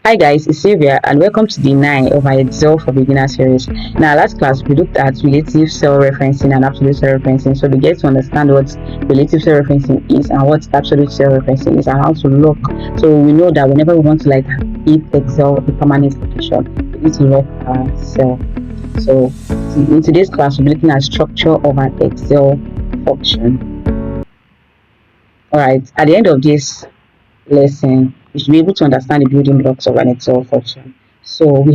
Hi guys, it's Sylvia and welcome to the 9 of our Excel for Beginner series. In our last class, we looked at relative cell referencing and absolute cell referencing. So we get to understand what relative cell referencing is and what absolute cell referencing is and how to look. So we know that whenever we want to give Excel a permanent location, we need to lock our cell. So in today's class, we'll be looking at structure of an Excel function. Alright, at the end of this lesson, you should be able to understand the building blocks of an Excel function. So we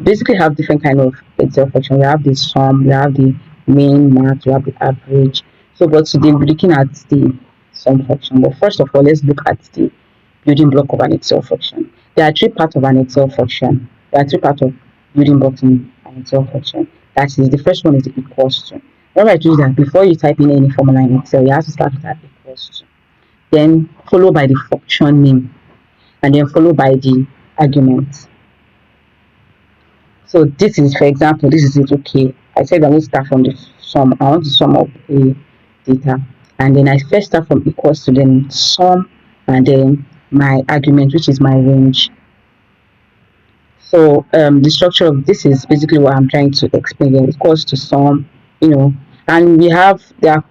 basically have different kind of Excel function. We have the sum, we have the main, max, we have the average. So but today we're looking at the sum function. But first of all, let's look at the building block of an Excel function. There are three parts of an Excel function. There are three parts of building blocks in an Excel function. That is, the first one is the equals to. Remember I told you that before you type in any formula in Excel, you have to start with that equals to. Then followed by the function name, and then followed by the argument. So this is, for example, this is it. Okay, I said I will start from the sum. I want to sum up a data, and then I first start from equals to, then sum, and then my argument, which is my range. So the structure of this is basically what I'm trying to explain here. Equals to sum, and there are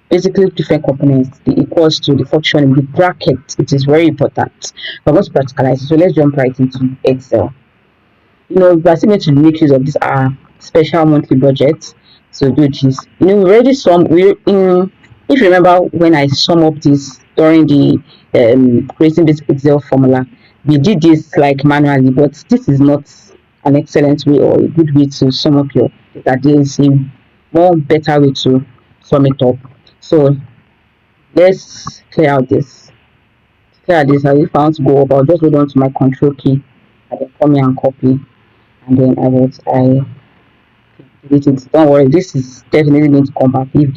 basically different components. The equals to, the function, in the bracket, it is very important. We're going to practicalize it. So let's jump right into Excel. We are still going to make use of this special monthly budget to do this. We already if you remember when I sum up this during the creating this Excel formula, we did this manually, but this is not an excellent way or a good way to sum up your data. There is a more better way to sum it up. So let's clear out this. If I want to go up, I'll just hold on to my control key and then come here and copy, and then I delete it. Don't worry, this is definitely going to come back if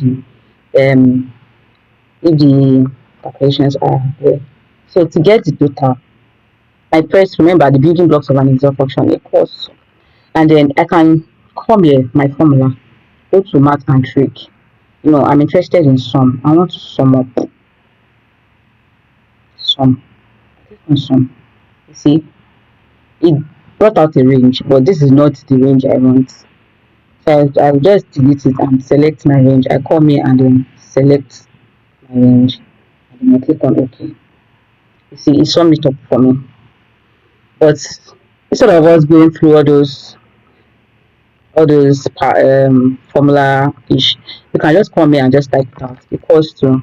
the calculations are there. So to get the data, I first remember the building blocks of an Excel function equals, and then I can come here, my formula, go to math and trick. I'm interested in sum. I want to sum up. Sum. Click on sum. You see, it brought out a range, but this is not the range I want. So I'll just delete it and select my range. I come here and then select my range, and then I click on OK. You see, it summed it up for me. But instead of us going through all those formula ish, you can just come here and just type it out. Equals to,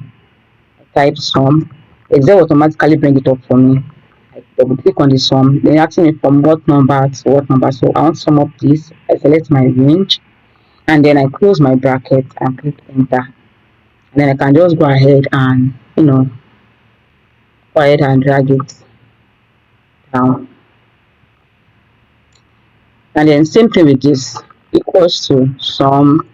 type sum. Excel automatically bring it up for me. I double click on the sum, then asking me from what number to what number. So I want to sum up this. I select my range, and then I close my bracket and click enter. And then I can just go ahead and drag it down. And then same thing with this, equals to sum.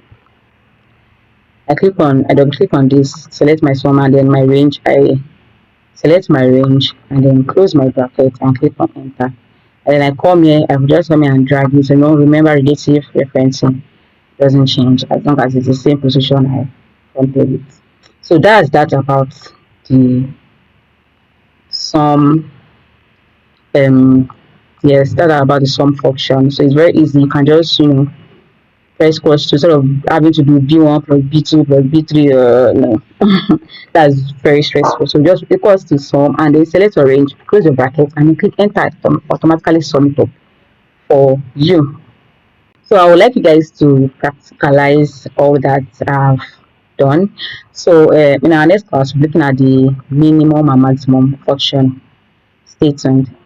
I double click on this, select my sum, and then my range. I select my range and then close my bracket and click on enter. And then I come here, I will just come here and drag it. Remember, relative referencing doesn't change as long as it's the same position I compare it. So that's that about the sum. Yes, that's about the sum function. So it's very easy. You can just press equals to, instead of having to do b1 plus b2 plus b3. No, that's very stressful. So just equals to sum, and then select your range, close your bracket, and then click enter. Automatically sum it up for you. So I would like you guys to practicalize all that I've done. So in our next class, we're looking at the minimum and maximum function. Stay tuned.